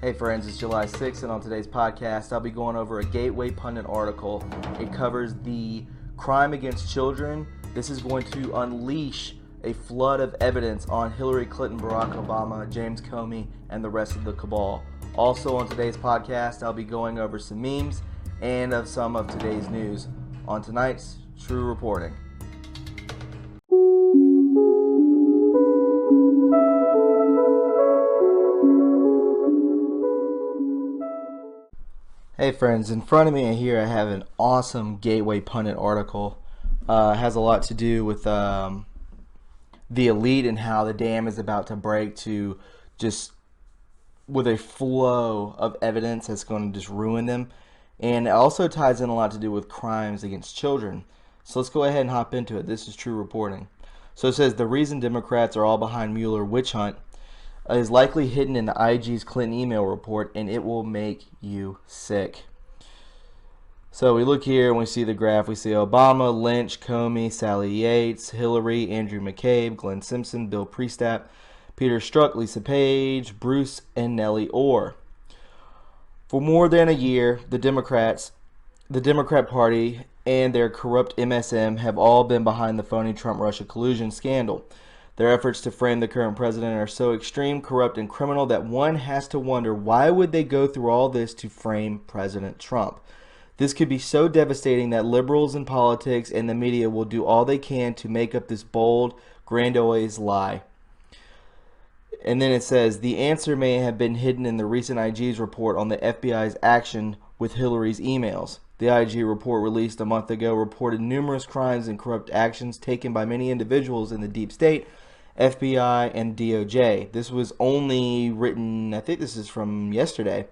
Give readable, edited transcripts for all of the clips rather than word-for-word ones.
Hey friends, it's July 6th, and on today's podcast, I'll be going over a Gateway Pundit article. It covers the crime against children. This is going to unleash a flood of evidence on Hillary Clinton, Barack Obama, James Comey, and the rest of the cabal. Also on today's podcast, I'll be going over some memes and of some of today's news on tonight's True Reporting. Hey friends, in front of me here I have an awesome Gateway Pundit article. It has a lot to do with the elite and how the dam is about to break, to just with a flow of evidence that's going to just ruin them. And it also ties in a lot to do with crimes against children. So let's go ahead and hop into it. This is True Reporting. So it says the reason Democrats are all behind Mueller witch hunt is likely hidden in the IG's Clinton email report, and it will make you sick. So we look here and we see the graph. We see Obama, Lynch, Comey, Sally Yates, Hillary, Andrew McCabe, Glenn Simpson, Bill Priestap, Peter Strzok, Lisa Page, Bruce, and Nellie Orr. For more than a year, the Democrat Party, and their corrupt MSM have all been behind the phony Trump-Russia collusion scandal. Their efforts to frame the current president are so extreme, corrupt, and criminal that one has to wonder, why would they go through all this to frame President Trump? This could be so devastating that liberals in politics and the media will do all they can to make up this bold, grandiose lie. And then it says, the answer may have been hidden in the recent IG's report on the FBI's action with Hillary's emails. The IG report released a month ago reported numerous crimes and corrupt actions taken by many individuals in the deep state, FBI, and DOJ. This was only written, I think this is from yesterday.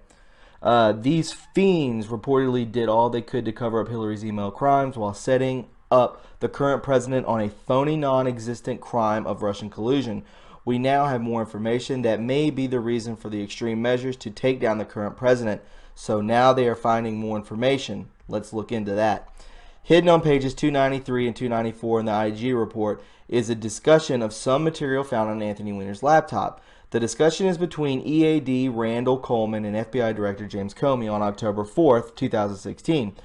These fiends reportedly did all they could to cover up Hillary's email crimes while setting up the current president on a phony, non-existent crime of Russian collusion. We now have more information that may be the reason for the extreme measures to take down the current president. So now they are finding more information. Let's look into that. Hidden on pages 293 and 294 in the IG report is a discussion of some material found on Anthony Weiner's laptop. The discussion is between EAD Randall Coleman and FBI Director James Comey on October 4th, 2016.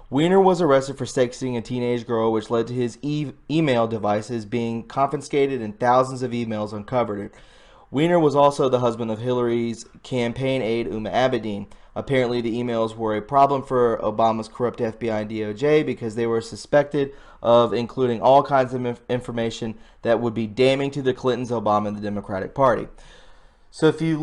Weiner was arrested for sexting a teenage girl, which led to his email devices being confiscated and thousands of emails uncovered. Weiner was also the husband of Hillary's campaign aide, Uma Abedin. Apparently, the emails were a problem for Obama's corrupt FBI and DOJ because they were suspected of including all kinds of information that would be damning to the Clintons, Obama, and the Democratic Party. So if you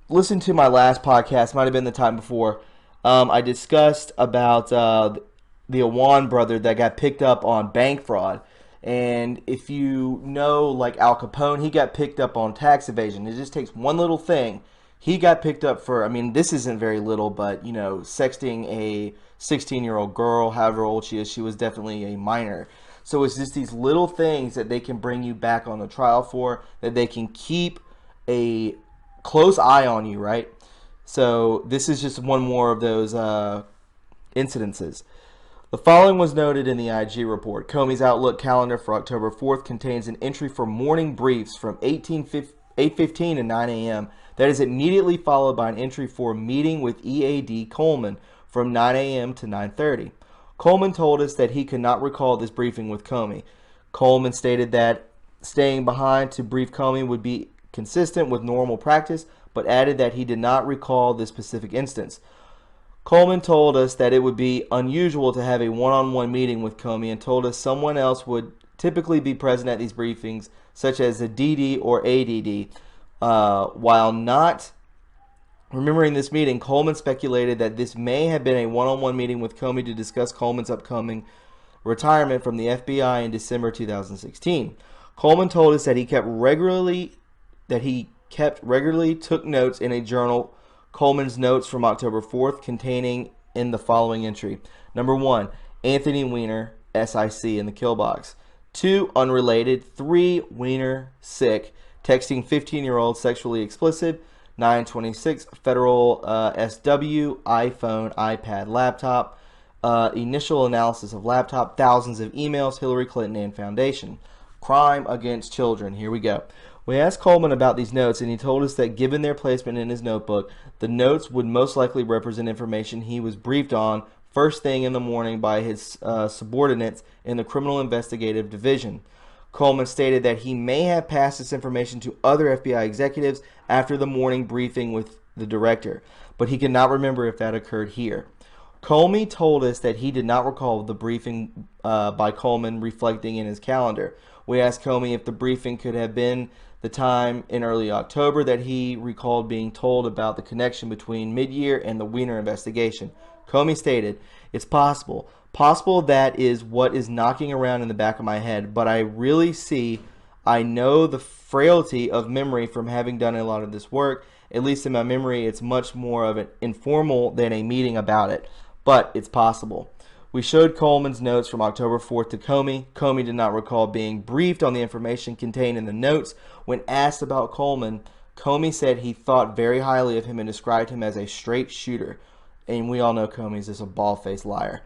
listen to my last podcast, might have been the time before, I discussed about the Awan brother that got picked up on bank fraud. And if you know, like Al Capone, he got picked up on tax evasion. It just takes one little thing. He got picked up for, I mean, this isn't very little, but, you know, sexting a 16-year-old girl, however old she is, she was definitely a minor. So it's just these little things that they can bring you back on the trial for, that they can keep a close eye on you, right? So this is just one more of those incidences. The following was noted in the IG report. Comey's Outlook calendar for October 4th contains an entry for morning briefs from 8:15 to 9 a.m. That is immediately followed by an entry for a meeting with EAD Coleman from 9 a.m. to 9:30. Coleman told us that he could not recall this briefing with Comey. Coleman stated that staying behind to brief Comey would be consistent with normal practice, but added that he did not recall this specific instance. Coleman told us that it would be unusual to have a one-on-one meeting with Comey and told us someone else would typically be present at these briefings, such as a DD or ADD. While not remembering this meeting, Coleman speculated that this may have been a one-on-one meeting with Comey to discuss Coleman's upcoming retirement from the FBI in December 2016. Coleman told us that he regularly took notes in a journal, Coleman's notes from October 4th, containing in the following entry. Number 1, Anthony Weiner, SIC in the kill box. 2, unrelated. 3, Weiner, sick. Texting 15-year-old sexually explicit. 926, federal SW, iPhone, iPad, laptop. Initial analysis of laptop. Thousands of emails, Hillary Clinton and Foundation. Crime against children. Here we go. We asked Coleman about these notes, and he told us that given their placement in his notebook, the notes would most likely represent information he was briefed on first thing in the morning by his subordinates in the Criminal Investigative Division. Coleman stated that he may have passed this information to other FBI executives after the morning briefing with the director, but he could not remember if that occurred here. Comey told us that he did not recall the briefing by Coleman reflecting in his calendar. We asked Comey if the briefing could have been the time in early October that he recalled being told about the connection between mid-year and the Weiner investigation. Comey stated, "It's possible. Possible that is what is knocking around in the back of my head, but I know the frailty of memory from having done a lot of this work. At least in my memory, it's much more of an informal than a meeting about it, but it's possible." We showed Coleman's notes from October 4th to Comey. Comey did not recall being briefed on the information contained in the notes. When asked about Coleman, Comey said he thought very highly of him and described him as a straight shooter. And we all know Comey's just a bald-faced liar.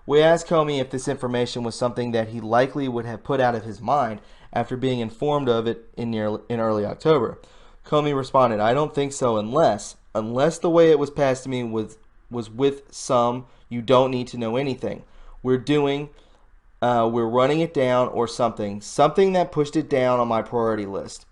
We asked Comey if this information was something that he likely would have put out of his mind after being informed of it in early October. Comey responded, "I don't think so unless the way it was passed to me was with some you don't need to know anything. We're running it down or something that pushed it down on my priority list."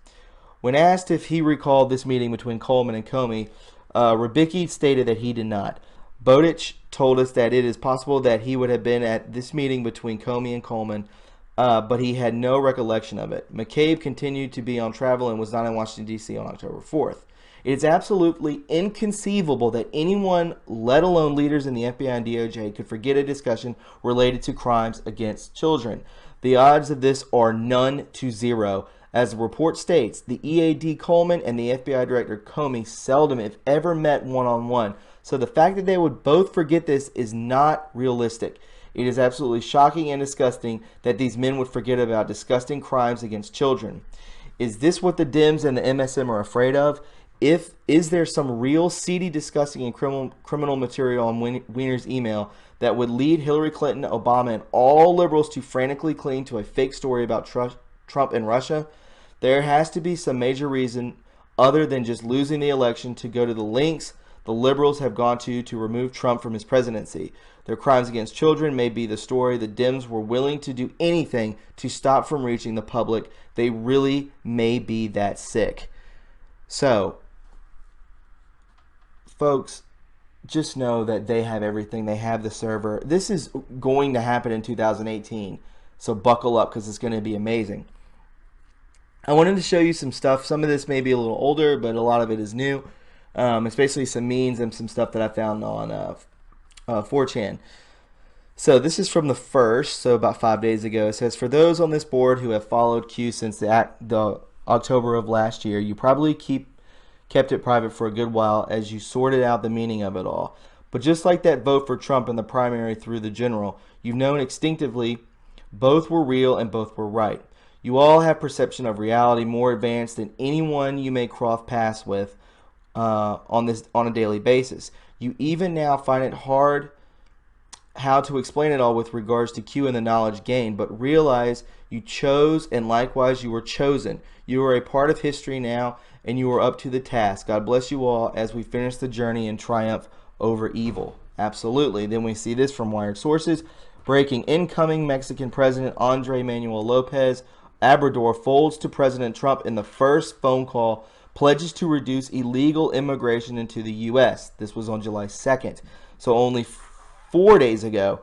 When asked if he recalled this meeting between Coleman and Comey, Rybicki stated that he did not. Bowditch told us that it is possible that he would have been at this meeting between Comey and Coleman, but he had no recollection of it. McCabe continued to be on travel and was not in Washington, D.C. on October 4th. It is absolutely inconceivable that anyone, let alone leaders in the FBI and DOJ, could forget a discussion related to crimes against children. The odds of this are none to zero. As the report states, the EAD Coleman and the FBI Director Comey seldom, if ever, met one-on-one. So the fact that they would both forget this is not realistic. It is absolutely shocking and disgusting that these men would forget about disgusting crimes against children. Is this what the Dems and the MSM are afraid of? Is there some real seedy, disgusting, and criminal material on Weiner's email that would lead Hillary Clinton, Obama, and all liberals to frantically cling to a fake story about Trump and Russia? There has to be some major reason other than just losing the election to go to the lengths the liberals have gone to remove Trump from his presidency. Their crimes against children may be the story. The Dems were willing to do anything to stop from reaching the public. They really may be that sick. So, folks, just know that they have everything. They have the server. This is going to happen in 2018. So buckle up because it's going to be amazing. I wanted to show you some stuff. Some of this may be a little older, but a lot of it is new. Especially some memes and some stuff that I found on 4chan. So this is from the 1st, so about 5 days ago. It says, "For those on this board who have followed Q since the October of last year, you probably kept it private for a good while as you sorted out the meaning of it all. But just like that vote for Trump in the primary through the general, you've known instinctively both were real and both were right. You all have perception of reality more advanced than anyone you may cross paths with on a daily basis. You even now find it hard how to explain it all with regards to Q and the knowledge gained, but realize you chose and likewise you were chosen. You are a part of history now and you are up to the task. God bless you all as we finish the journey and triumph over evil." Absolutely. Then we see this from Wired sources. Breaking: incoming Mexican President Andre Manuel Lopez Obrador folds to President Trump in the first phone call, pledges to reduce illegal immigration into the U.S. This was on July 2nd, so only 4 days ago.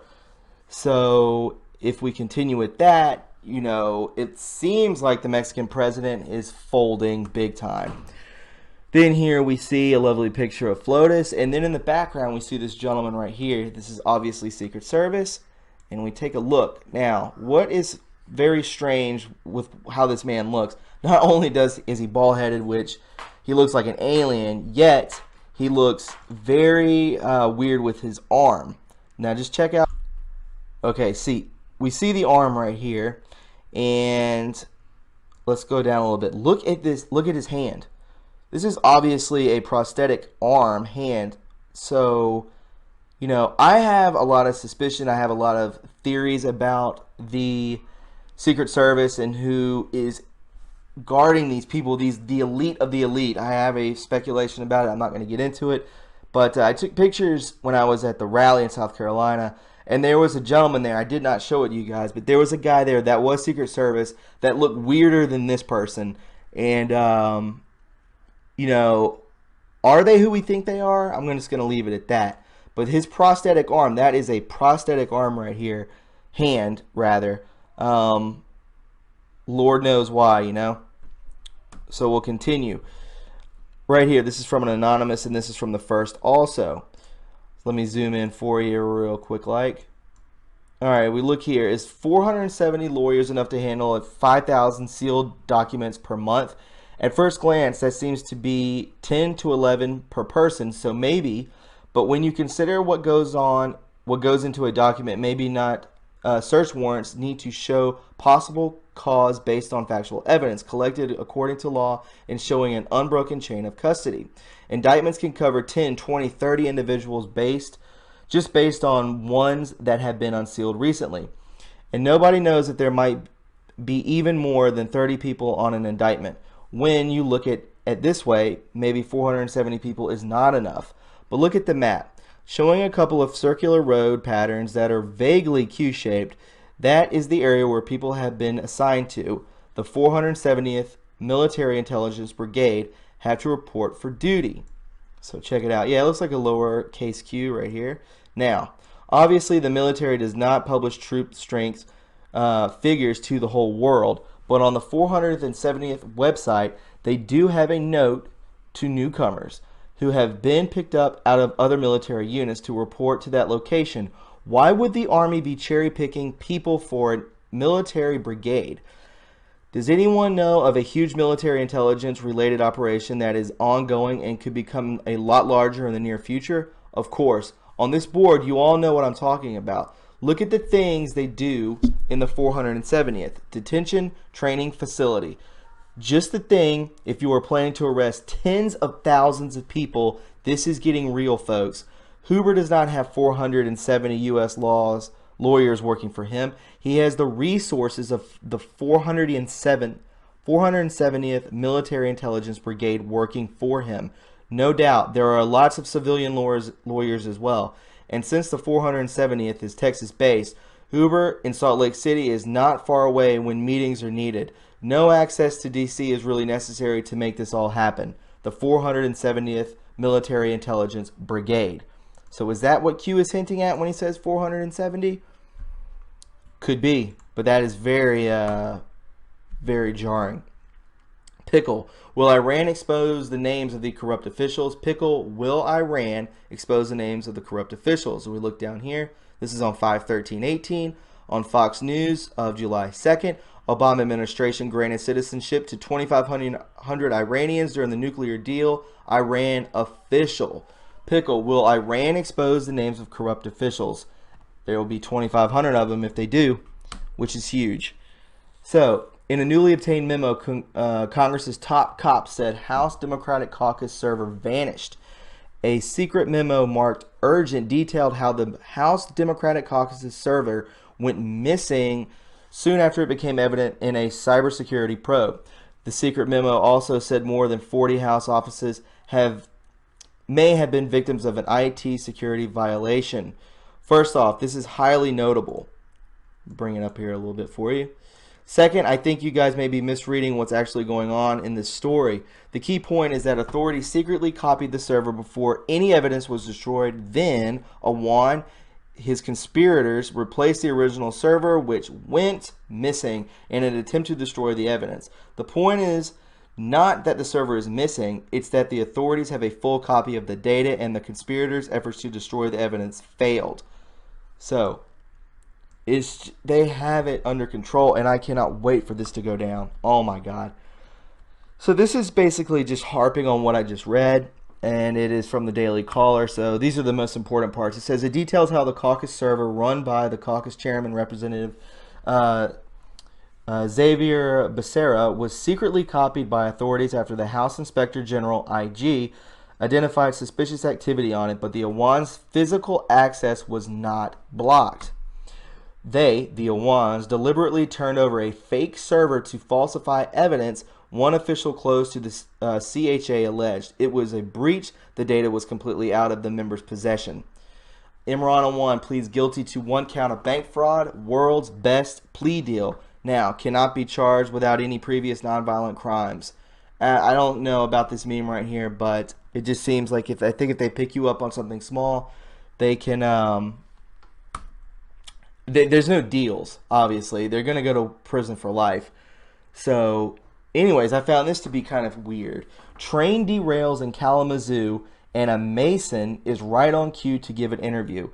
So if we continue with that, you know, it seems like the Mexican president is folding big time. Then here we see a lovely picture of Flotus, and then in the background we see this gentleman right here. This is obviously Secret Service, and we take a look. Now, what is very strange with how this man looks, not only is he bald-headed, which he looks like an alien, yet he looks very weird with his arm. Now just check out, okay, see, we see the arm right here, and let's go down a little bit. Look at this, look at his hand. This is obviously a prosthetic arm, hand, so, you know, I have a lot of suspicion, I have a lot of theories about the Secret Service and who is guarding these people, the elite of the elite. I have a speculation about it. I'm not going to get into it. But I took pictures when I was at the rally in South Carolina, and there was a gentleman there. I did not show it to you guys, but there was a guy there that was Secret Service that looked weirder than this person. And, you know, are they who we think they are? I'm just going to leave it at that. But his prosthetic arm, that is a prosthetic arm right here. Hand, rather. Lord knows why, you know. So we'll continue. Right here, this is from an anonymous, and this is from the first also. Let me zoom in for you real quick like. Alright, we look here. Is 470 lawyers enough to handle 5,000 sealed documents per month? At first glance, that seems to be 10 to 11 per person, so maybe. But when you consider what goes into a document, maybe not. Search warrants need to show possible cause based on factual evidence collected according to law and showing an unbroken chain of custody. Indictments can cover 10, 20, 30 individuals based on ones that have been unsealed recently. And nobody knows that there might be even more than 30 people on an indictment. When you look at it this way, maybe 470 people is not enough. But look at the map. Showing a couple of circular road patterns that are vaguely Q-shaped, that is the area where people have been assigned to. The 470th Military Intelligence Brigade have to report for duty. So check it out. Yeah, it looks like a lowercase q right here. Now, obviously the military does not publish troop strength figures to the whole world, but on the 470th website, they do have a note to newcomers who have been picked up out of other military units to report to that location. Why would the Army be cherry-picking people for a military brigade? Does anyone know of a huge military intelligence related operation that is ongoing and could become a lot larger in the near future? Of course. On this board, you all know what I'm talking about. Look at the things they do in the 470th. Detention Training Facility. Just the thing, if you are planning to arrest tens of thousands of people, this is getting real, folks. Hoover does not have 470 U.S. lawyers working for him. He has the resources of the 470th Military Intelligence Brigade working for him. No doubt, there are lots of civilian lawyers as well. And since the 470th is Texas-based, Hoover in Salt Lake City is not far away when meetings are needed. No access to D.C. is really necessary to make this all happen. The 470th Military Intelligence Brigade. So is that what Q is hinting at when he says 470? Could be, but that is very, very jarring. Pickle. Will Iran expose the names of the corrupt officials? Pickle. Will Iran expose the names of the corrupt officials? So we look down here. This is on 5/13/18 on Fox News of July 2nd. Obama administration granted citizenship to 2,500 Iranians during the nuclear deal. Iran official. Pickle. Will Iran expose the names of corrupt officials? There will be 2,500 of them if they do, which is huge. So, in a newly obtained memo, Congress's top cop said House Democratic Caucus server vanished. A secret memo marked urgent detailed how the House Democratic Caucus's server went missing soon after it became evident in a cybersecurity probe. The secret memo also said more than 40 House offices may have been victims of an IT security violation. First off, this is highly notable. Bring it up here a little bit for you. Second, I think you guys may be misreading what's actually going on in this story. The key point is that authorities secretly copied the server before any evidence was destroyed. Then, Awan, his conspirators, replaced the original server, which went missing, in an attempt to destroy the evidence. The point is not that the server is missing, it's that the authorities have a full copy of the data and the conspirators' efforts to destroy the evidence failed. So, they have it under control, and I cannot wait for this to go down. Oh my God. So this is basically just harping on what I just read, and it is from the Daily Caller. So these are the most important parts. It says it details how the caucus server run by the caucus chairman, Representative Xavier Becerra, was secretly copied by authorities after the House Inspector General, IG, identified suspicious activity on it, but the Awan's physical access was not blocked. They, the Awans, deliberately turned over a fake server to falsify evidence One official close to the CHA alleged it was a breach. The data was completely out of the members' possession. Imran Awan pleads guilty to 1 count of bank fraud, world's best plea deal. Now, cannot be charged without any previous nonviolent crimes. I don't know about this meme right here, but it just seems like if they pick you up on something small, they can. There's no deals. Obviously, they're gonna go to prison for life. So, anyways, I found this to be kind of weird. Train derails in Kalamazoo, and a Mason is right on cue to give an interview.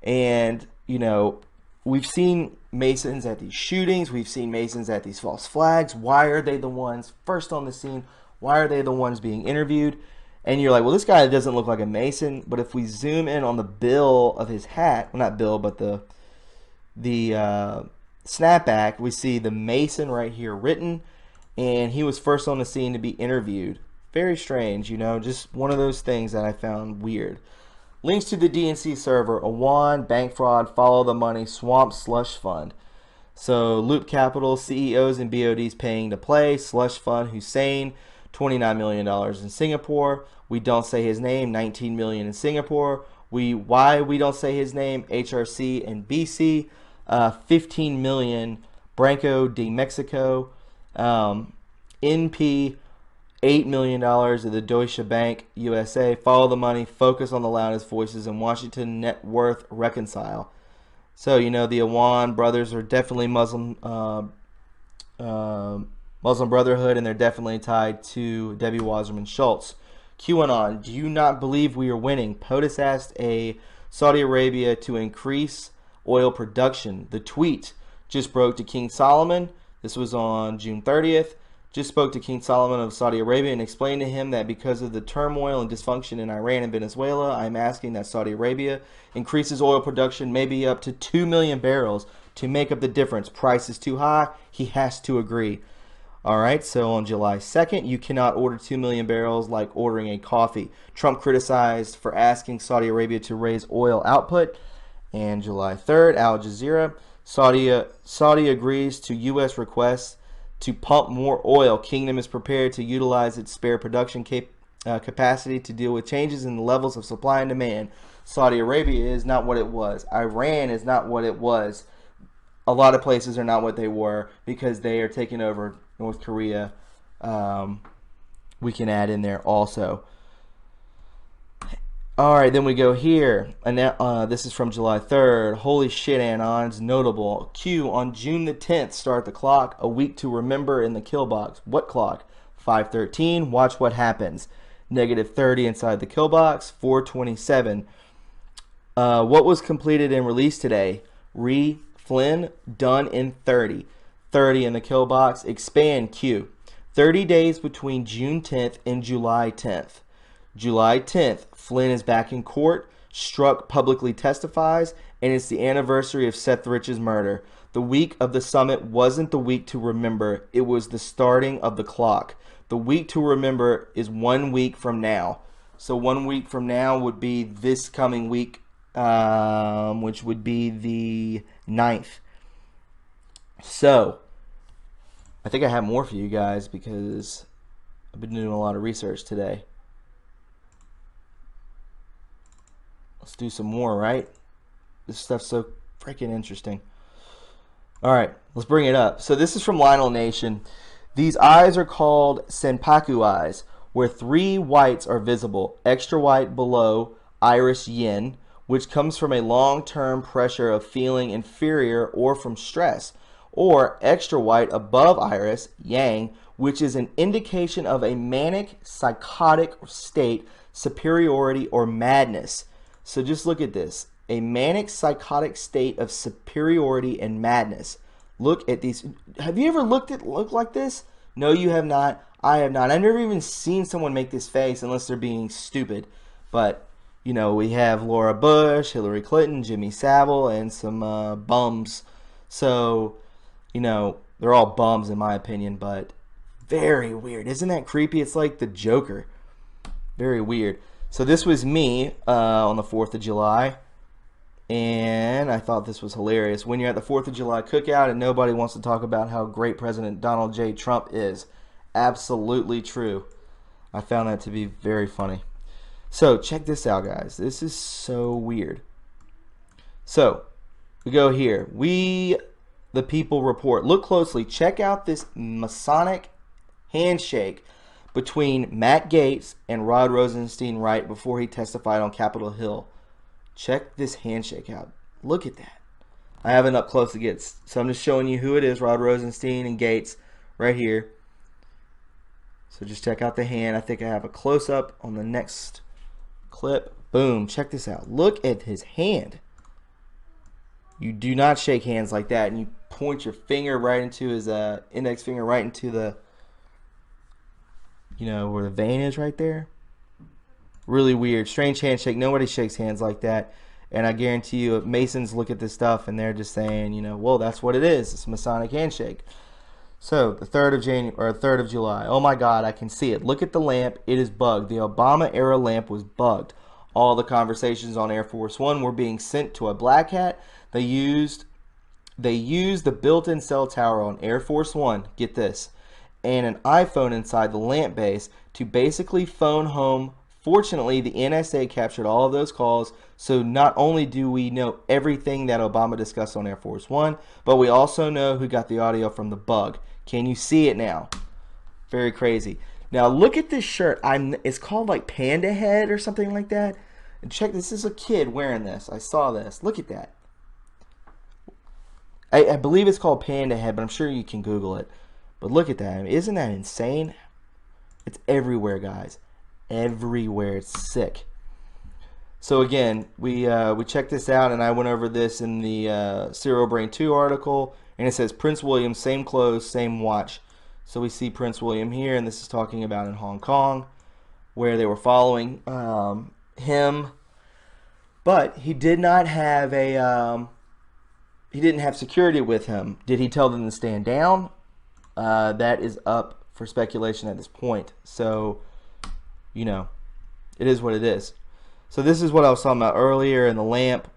And we've seen Masons at these shootings. We've seen Masons at these false flags. Why are they the ones first on the scene? Why are they the ones being interviewed? And you're like, well, this guy doesn't look like a Mason. But if we zoom in on the bill of his hat, well, not bill, but the snapback, we see the Mason right here written. And he was first on the scene to be interviewed. Very strange, just one of those things that I found weird. Links to the DNC server, Awan, bank fraud, follow the money, swamp slush fund. So Loop Capital, CEOs and BODs paying to play, slush fund, Hussein, $29 million in Singapore. We don't say his name, $19 million in Singapore. Why we don't say his name, HRC and BC, $15 million, Branco de Mexico, NP, $8 million of the Deutsche Bank USA. Follow the money, focus on the loudest voices in Washington, net worth, reconcile. So, the Awan brothers are definitely Muslim Brotherhood, and they're definitely tied to Debbie Wasserman Schultz. QAnon, do you not believe we are winning? POTUS asked Saudi Arabia to increase oil production. The tweet just broke to King Solomon. This was on June 30th. Just spoke to King Solomon of Saudi Arabia and explained to him that because of the turmoil and dysfunction in Iran and Venezuela, I'm asking that Saudi Arabia increases oil production maybe up to 2 million barrels to make up the difference. Price is too high. He has to agree. All right, so on July 2nd, you cannot order 2 million barrels like ordering a coffee. Trump criticized for asking Saudi Arabia to raise oil output. And July 3rd, Al Jazeera, Saudi agrees to U.S. requests to pump more oil. Kingdom is prepared to utilize its spare production capacity to deal with changes in the levels of supply and demand. Saudi Arabia is not what it was. Iran is not what it was. A lot of places are not what they were because they are taking over North Korea. We can add in there also. All right, then we go here. And this is from July 3rd. Holy shit, Anons. Notable. Q on June the 10th. Start the clock. A week to remember in the kill box. What clock? 5:13. Watch what happens. -30 inside the kill box. 4:27. What was completed and released today? Flynn, done in 30. 30 in the kill box. Expand Q. 30 days between June 10th and July 10th. July 10th, Flynn is back in court. Strzok publicly testifies, and it's the anniversary of Seth Rich's murder. The week of the summit wasn't the week to remember. It was the starting of the clock. The week to remember is 1 week from now. So 1 week from now would be this coming week, which would be the 9th. So, I think I have more for you guys because I've been doing a lot of research today. Let's do some more, right? This stuff's so freaking interesting. All right, let's bring it up. So this is from Lionel Nation. These eyes are called senpaku eyes, where 3 whites are visible. Extra white below iris yin, which comes from a long-term pressure of feeling inferior or from stress. Or extra white above iris, yang, which is an indication of a manic, psychotic state, superiority, or madness. So just look at this. A manic psychotic state of superiority and madness. Look at these. Have you ever looked like this? No, you have not. I have not. I've never even seen someone make this face unless they're being stupid. But, we have Laura Bush, Hillary Clinton, Jimmy Savile, and some bums. So, they're all bums in my opinion, but very weird. Isn't that creepy? It's like the Joker. Very weird. So this was me on the 4th of July, and I thought this was hilarious. When you're at the 4th of July cookout and nobody wants to talk about how great President Donald J. Trump is. absolutely true. I found that to be very funny. So check this out, guys. This is so weird. So we go here. We, the people, report. Look closely. Check out this Masonic handshake between Matt Gaetz and Rod Rosenstein right before he testified on Capitol Hill. Check this handshake out. Look at that. I have it up close to get, so I'm just showing you who it is, Rod Rosenstein and Gaetz, right here. So just check out the hand. I think I have a close-up on the next clip. Boom. Check this out. Look at his hand. You do not shake hands like that, and you point your finger right into his index finger right into the, you know, where the vein is right there. Really weird. Strange handshake. Nobody shakes hands like that. And I guarantee you, if Masons look at this stuff and they're just saying, you know, well, that's what it is. It's a Masonic handshake. So the 3rd of January or 3rd of July. Oh my God, I can see it. Look at the lamp. It is bugged. The Obama era lamp was bugged. All the conversations on Air Force One were being sent to a black hat. They used the built-in cell tower on Air Force One. Get this, and an iPhone inside the lamp base to basically phone home. Fortunately, the NSA captured all of those calls, so not only do we know everything that Obama discussed on Air Force One, but we also know who got the audio from the bug. Can you see it now? Very crazy. Now look at this shirt. It's called like Panda Head or something like that. And check, this is a kid wearing this. I saw this. Look at that. I believe it's called Panda Head, but I'm sure you can Google it. But look at that. I mean, isn't that insane? It's everywhere, guys. Everywhere. It's sick. So again, we checked this out, and I went over this in the Serial Brain 2 article, and it says Prince William, same clothes, same watch. So we see Prince William here, and this is talking about in Hong Kong, where they were following him, but he did not have he didn't have security with him. Did he tell them to stand down? That is up for speculation at this point. So, you know, it is what it is. So this is what I was talking about earlier in the lamp,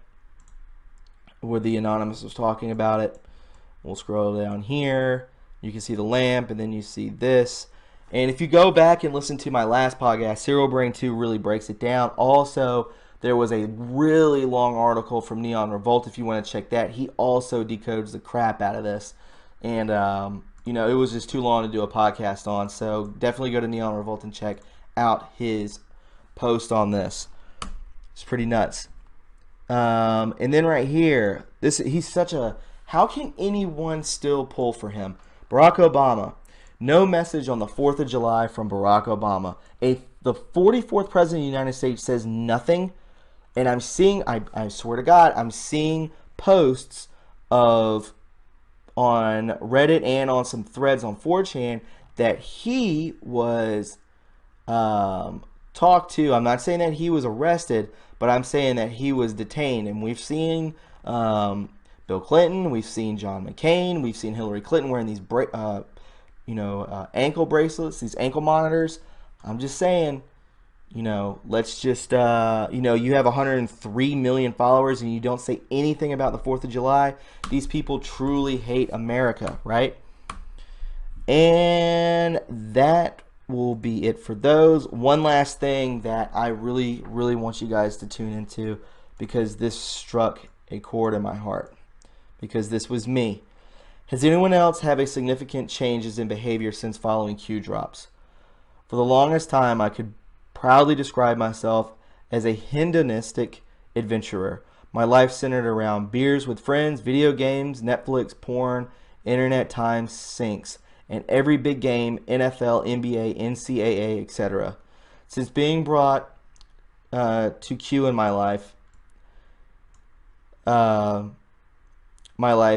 where the anonymous was talking about it. We'll scroll down here. You can see the lamp, and then you see this. And if you go back and listen to my last podcast, Serial Brain 2 really breaks it down. Also, there was a really long article from Neon Revolt. If you want to check that, he also decodes the crap out of this. And, you know, it was just too long to do a podcast on. So definitely go to Neon Revolt and check out his post on this. It's pretty nuts. And then right here, he's such a... How can anyone still pull for him? Barack Obama. No message on the 4th of July from Barack Obama. The 44th President of the United States says nothing. And I'm seeing, I swear to God, I'm seeing posts on Reddit and on some threads on 4chan that he was talked to. I'm not saying that he was arrested, but I'm saying that he was detained. And we've seen Bill Clinton, we've seen John McCain, we've seen Hillary Clinton wearing these ankle bracelets, these ankle monitors. I'm just saying, you know, let's just, you know, you have 103 million followers and you don't say anything about the 4th of July. These people truly hate America, right? And that will be it for those. One last thing that I really, really want you guys to tune into, because this struck a chord in my heart, because this was me. Has anyone else have a significant changes in behavior since following Q drops? For the longest time, I could proudly describe myself as a hedonistic adventurer. My life centered around beers with friends, video games, Netflix, porn, internet time sinks, and every big game, NFL, NBA, NCAA, etc. Since being brought to Q in my life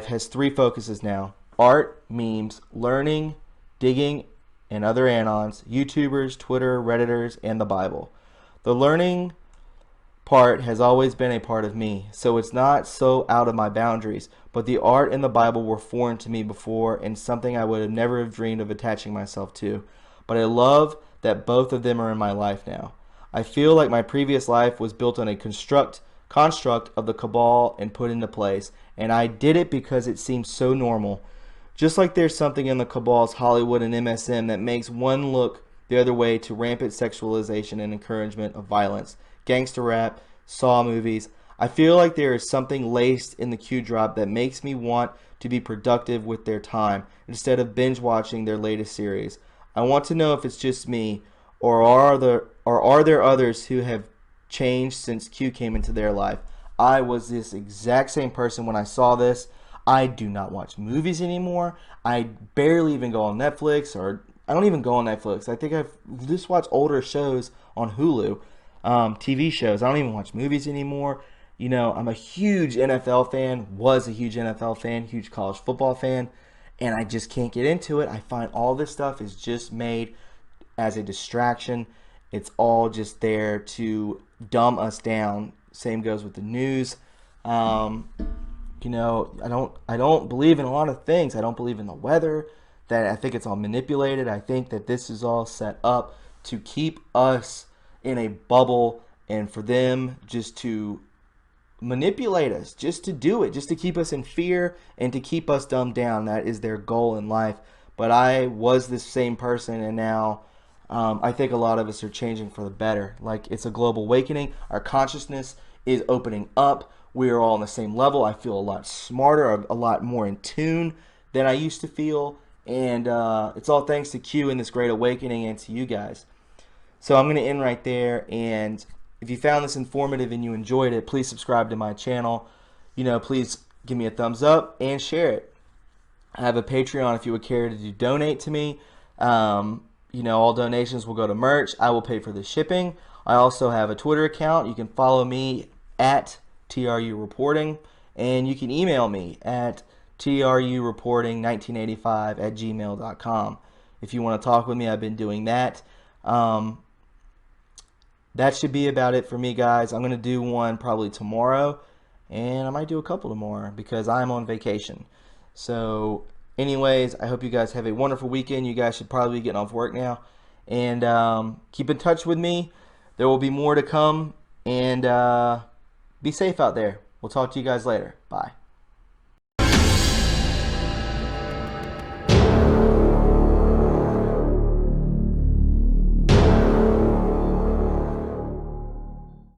has 3 focuses now: art, memes, learning, digging, and other anons, YouTubers, Twitter, Redditors, and the Bible. The learning part has always been a part of me, so it's not so out of my boundaries, but the art and the Bible were foreign to me before and something I would have never have dreamed of attaching myself to. But I love that both of them are in my life now. I feel like my previous life was built on a construct of the cabal and put into place, and I did it because it seemed so normal. Just like there's something in the cabal's Hollywood and MSM that makes one look the other way to rampant sexualization and encouragement of violence, gangster rap, Saw movies, I feel like there is something laced in the Q drop that makes me want to be productive with their time instead of binge watching their latest series. I want to know if it's just me, or are there others who have changed since Q came into their life. I was this exact same person when I saw this. I do not watch movies anymore. I barely even go on Netflix, or I don't even go on Netflix. I think I've just watched older shows on Hulu, TV shows. I don't even watch movies anymore. You know, I'm a huge NFL fan, was a huge NFL fan, huge college football fan, and I just can't get into it. I find all this stuff is just made as a distraction. It's all just there to dumb us down. Same goes with the news. You know, I don't believe in a lot of things. I don't believe in the weather. That I think it's all manipulated. I think that this is all set up to keep us in a bubble and for them just to manipulate us, just to do it, just to keep us in fear and to keep us dumbed down. That is their goal in life. But I was this same person, and now I think a lot of us are changing for the better. Like, it's a global awakening. Our consciousness is opening up. We are all on the same level. I feel a lot smarter, a lot more in tune than I used to feel. And it's all thanks to Q and this great awakening, and to you guys. So I'm going to end right there. And if you found this informative and you enjoyed it, please subscribe to my channel. You know, please give me a thumbs up and share it. I have a Patreon if you would care to donate to me. You know, all donations will go to merch. I will pay for the shipping. I also have a Twitter account. You can follow me at TRU Reporting, and you can email me at trureporting1985@gmail.com. If you want to talk with me, I've been doing that. That should be about it for me, guys. I'm going to do one probably tomorrow, and I might do a couple tomorrow because I'm on vacation. So anyways, I hope you guys have a wonderful weekend. You guys should probably be getting off work now. And keep in touch with me. There will be more to come. And be safe out there. We'll talk to you guys later. Bye.